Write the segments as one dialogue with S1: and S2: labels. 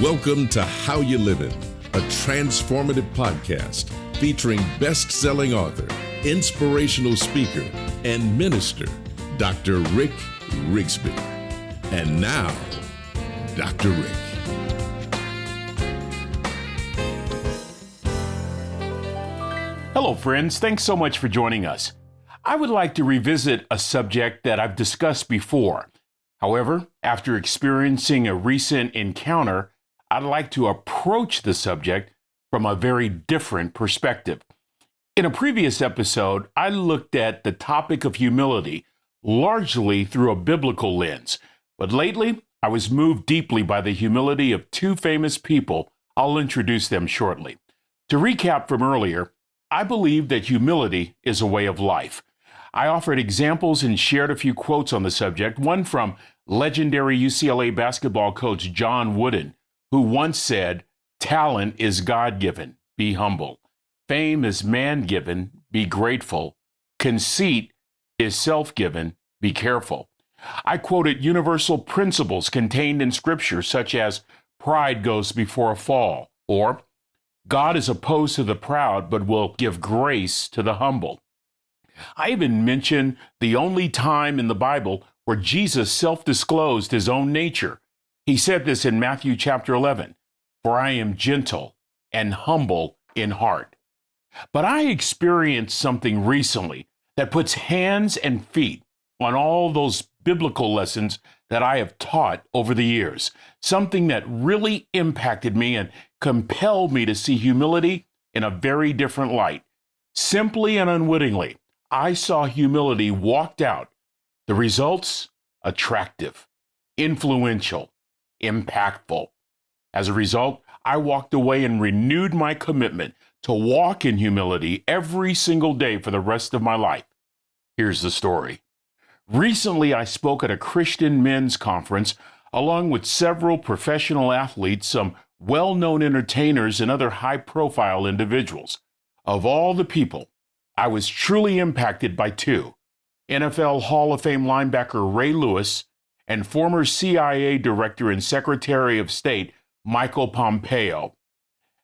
S1: Welcome to How You Livin', a transformative podcast featuring best-selling author, inspirational speaker, and minister, Dr. Rick Rigsby. And now, Dr. Rick.
S2: Hello, friends. Thanks so much for joining us. I would like to revisit a subject that I've discussed before. However, after experiencing a recent encounter, I'd like to approach the subject from a very different perspective. In a previous episode, I looked at the topic of humility largely through a biblical lens, but lately I was moved deeply by the humility of two famous people. I'll introduce them shortly. To recap from earlier, I believe that humility is a way of life. I offered examples and shared a few quotes on the subject, one from legendary UCLA basketball coach John Wooden, who once said, "Talent is God-given, be humble. Fame is man-given, be grateful. Conceit is self-given, be careful." I quoted universal principles contained in Scripture, such as pride goes before a fall, or God is opposed to the proud, but will give grace to the humble. I even mentioned the only time in the Bible where Jesus self-disclosed his own nature. He said this in Matthew chapter 11, "For I am gentle and humble in heart." But I experienced something recently that puts hands and feet on all those biblical lessons that I have taught over the years, something that really impacted me and compelled me to see humility in a very different light. Simply and unwittingly, I saw humility walked out. The results? Attractive, influential, impactful. As a result, I walked away and renewed my commitment to walk in humility every single day for the rest of my life. Here's the story. Recently, I spoke at a Christian men's conference along with several professional athletes, some well-known entertainers, and other high-profile individuals. Of all the people, I was truly impacted by two: NFL Hall of Fame linebacker Ray Lewis and former CIA Director and Secretary of State Michael Pompeo.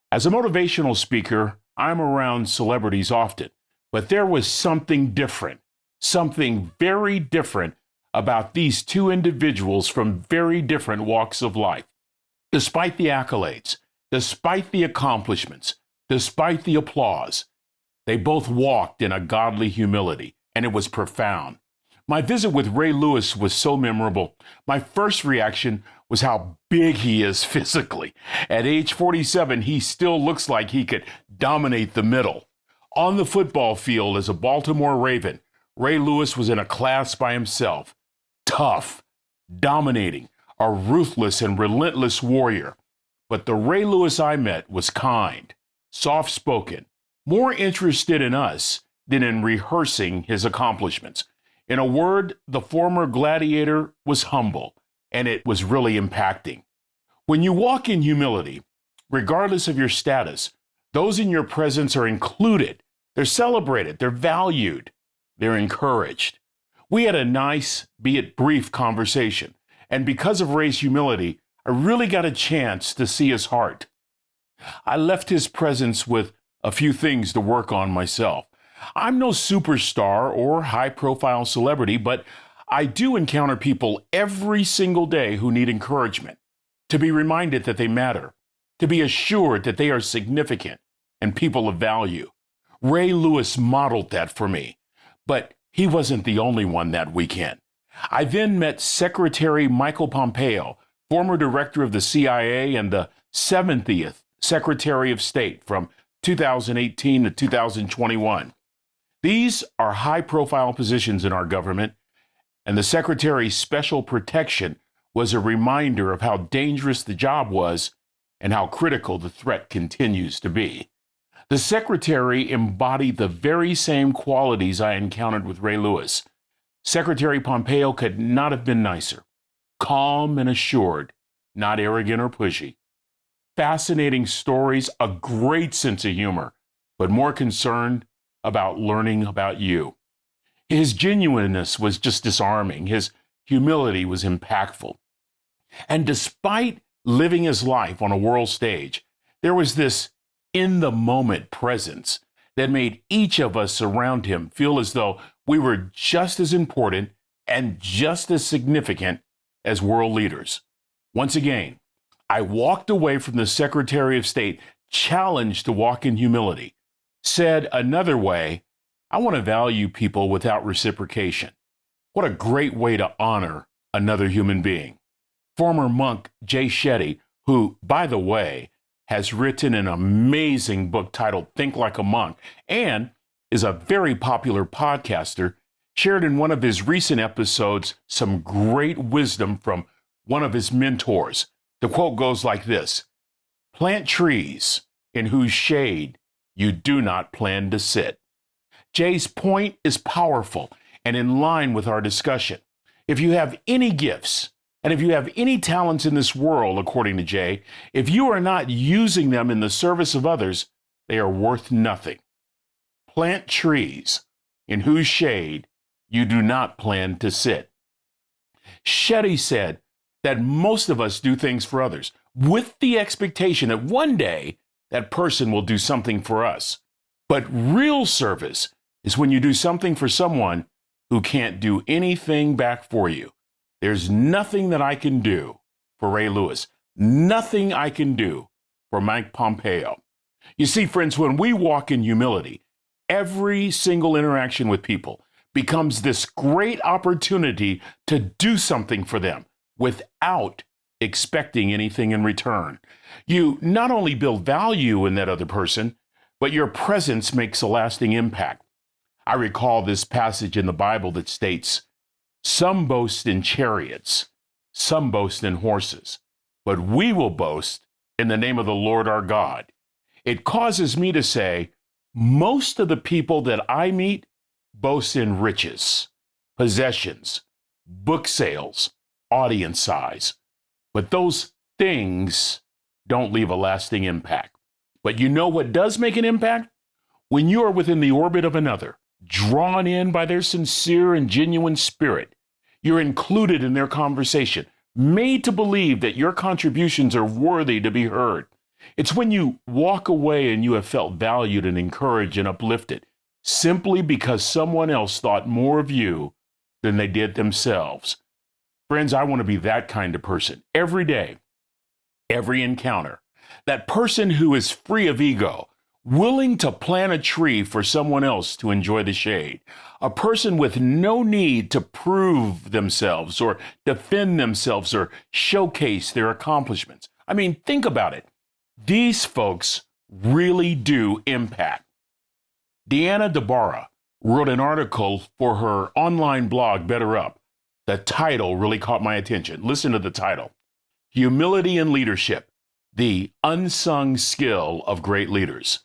S2: As a motivational speaker, I'm around celebrities often, but there was something different, something very different about these two individuals from very different walks of life. Despite the accolades, despite the accomplishments, despite the applause, they both walked in a godly humility, and it was profound. My visit with Ray Lewis was so memorable. My first reaction was how big he is physically. At age 47, he still looks like he could dominate the middle. On the football field as a Baltimore Raven, Ray Lewis was in a class by himself. Tough, dominating, a ruthless and relentless warrior. But the Ray Lewis I met was kind, soft-spoken, more interested in us than in rehearsing his accomplishments. In a word, the former gladiator was humble, and it was really impacting. When you walk in humility, regardless of your status, those in your presence are included. They're celebrated, they're valued, they're encouraged. We had a nice, be it brief, conversation, and because of Ray's humility, I really got a chance to see his heart. I left his presence with a few things to work on myself. I'm no superstar or high-profile celebrity, but I do encounter people every single day who need encouragement, to be reminded that they matter, to be assured that they are significant and people of value. Ray Lewis modeled that for me, but he wasn't the only one that weekend. I then met Secretary Michael Pompeo, former director of the CIA and the 70th Secretary of State from 2018 to 2021. These are high-profile positions in our government, and the Secretary's special protection was a reminder of how dangerous the job was and how critical the threat continues to be. The Secretary embodied the very same qualities I encountered with Ray Lewis. Secretary Pompeo could not have been nicer. Calm and assured, not arrogant or pushy. Fascinating stories, a great sense of humor, but more concerned about learning about you. His genuineness was just disarming. His humility was impactful. And despite living his life on a world stage, there was this in the moment presence that made each of us around him feel as though we were just as important and just as significant as world leaders. Once again, I walked away from the Secretary of State challenged to walk in humility. Said another way, I want to value people without reciprocation. What a great way to honor another human being. Former monk Jay Shetty, who, by the way, has written an amazing book titled Think Like a Monk and is a very popular podcaster, shared in one of his recent episodes some great wisdom from one of his mentors. The quote goes like this: "Plant trees in whose shade you do not plan to sit." Jay's point is powerful and in line with our discussion. If you have any gifts, and if you have any talents in this world, according to Jay, if you are not using them in the service of others, they are worth nothing. Plant trees in whose shade you do not plan to sit. Shetty said that most of us do things for others with the expectation that one day that person will do something for us. But real service is when you do something for someone who can't do anything back for you. There's nothing that I can do for Ray Lewis, nothing I can do for Mike Pompeo. You see, friends, when we walk in humility, every single interaction with people becomes this great opportunity to do something for them without expecting anything in return. You not only build value in that other person, but your presence makes a lasting impact. I recall this passage in the Bible that states, "Some boast in chariots, some boast in horses, but we will boast in the name of the Lord our God." It causes me to say, most of the people that I meet boast in riches, possessions, book sales, audience size. But those things don't leave a lasting impact. But you know what does make an impact? When you are within the orbit of another, drawn in by their sincere and genuine spirit, you're included in their conversation, made to believe that your contributions are worthy to be heard. It's when you walk away and you have felt valued and encouraged and uplifted, simply because someone else thought more of you than they did themselves. Friends, I want to be that kind of person every day, every encounter. That person who is free of ego, willing to plant a tree for someone else to enjoy the shade. A person with no need to prove themselves or defend themselves or showcase their accomplishments. I mean, think about it. These folks really do impact. Deanna DeBarra wrote an article for her online blog, Better Up. The title really caught my attention. Listen to the title: Humility in Leadership, the Unsung Skill of Great Leaders.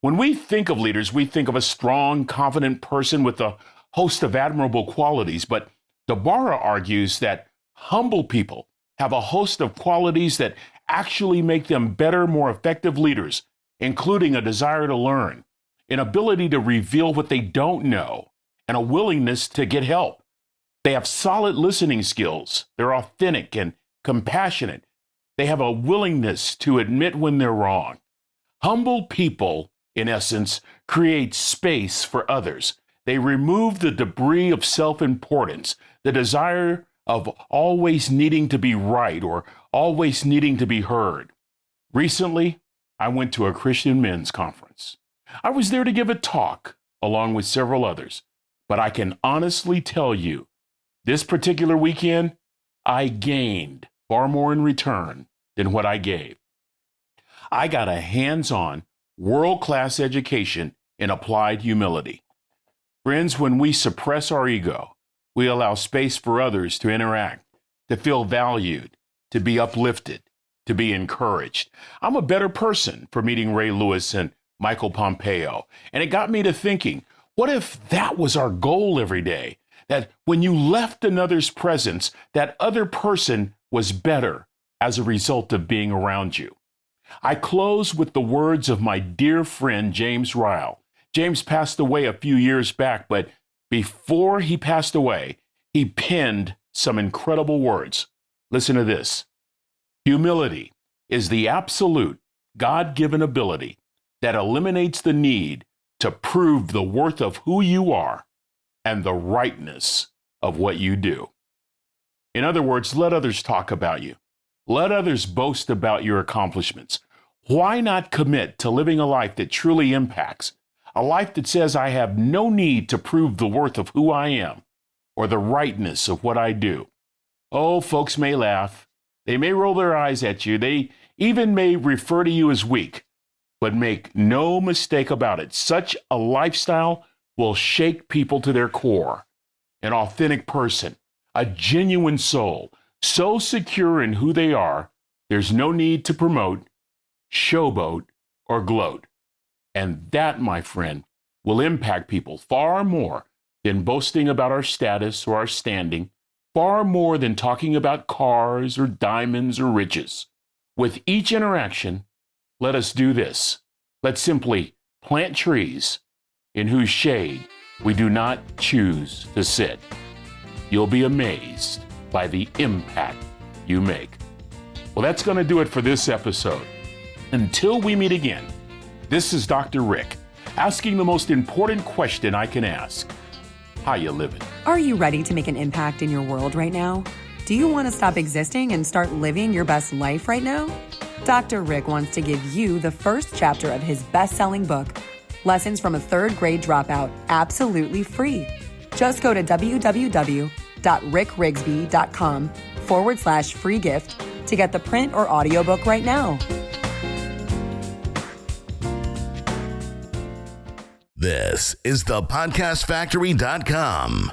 S2: When we think of leaders, we think of a strong, confident person with a host of admirable qualities. But DeBarra argues that humble people have a host of qualities that actually make them better, more effective leaders, including a desire to learn, an ability to reveal what they don't know, and a willingness to get help. They have solid listening skills. They're authentic and compassionate. They have a willingness to admit when they're wrong. Humble people, in essence, create space for others. They remove the debris of self-importance, the desire of always needing to be right or always needing to be heard. Recently, I went to a Christian men's conference. I was there to give a talk along with several others, but I can honestly tell you, this particular weekend, I gained far more in return than what I gave. I got a hands-on, world-class education in applied humility. Friends, when we suppress our ego, we allow space for others to interact, to feel valued, to be uplifted, to be encouraged. I'm a better person for meeting Ray Lewis and Michael Pompeo. And it got me to thinking, what if that was our goal every day? That when you left another's presence, that other person was better as a result of being around you. I close with the words of my dear friend, James Ryle. James passed away a few years back, but before he passed away, he penned some incredible words. Listen to this. Humility is the absolute God-given ability that eliminates the need to prove the worth of who you are and the rightness of what you do. In other words, let others talk about you. Let others boast about your accomplishments. Why not commit to living a life that truly impacts? A life that says I have no need to prove the worth of who I am or the rightness of what I do. Oh, folks may laugh. They may roll their eyes at you. They even may refer to you as weak. But make no mistake about it, such a lifestyle will shake people to their core. An authentic person, a genuine soul, so secure in who they are, there's no need to promote, showboat, or gloat. And that, my friend, will impact people far more than boasting about our status or our standing, far more than talking about cars or diamonds or riches. With each interaction, let us do this. Let's simply plant trees in whose shade we do not choose to sit. You'll be amazed by the impact you make. Well, that's going to do it for this episode. Until we meet again, this is Dr. Rick, asking the most important question I can ask. How you living?
S3: Are you ready to make an impact in your world right now? Do you want to stop existing and start living your best life right now? Dr. Rick wants to give you the first chapter of his best-selling book, Lessons from a Third Grade Dropout, absolutely free. Just go to www.rickrigsby.com/free gift to get the print or audiobook right now.
S4: This is thepodcastfactory.com.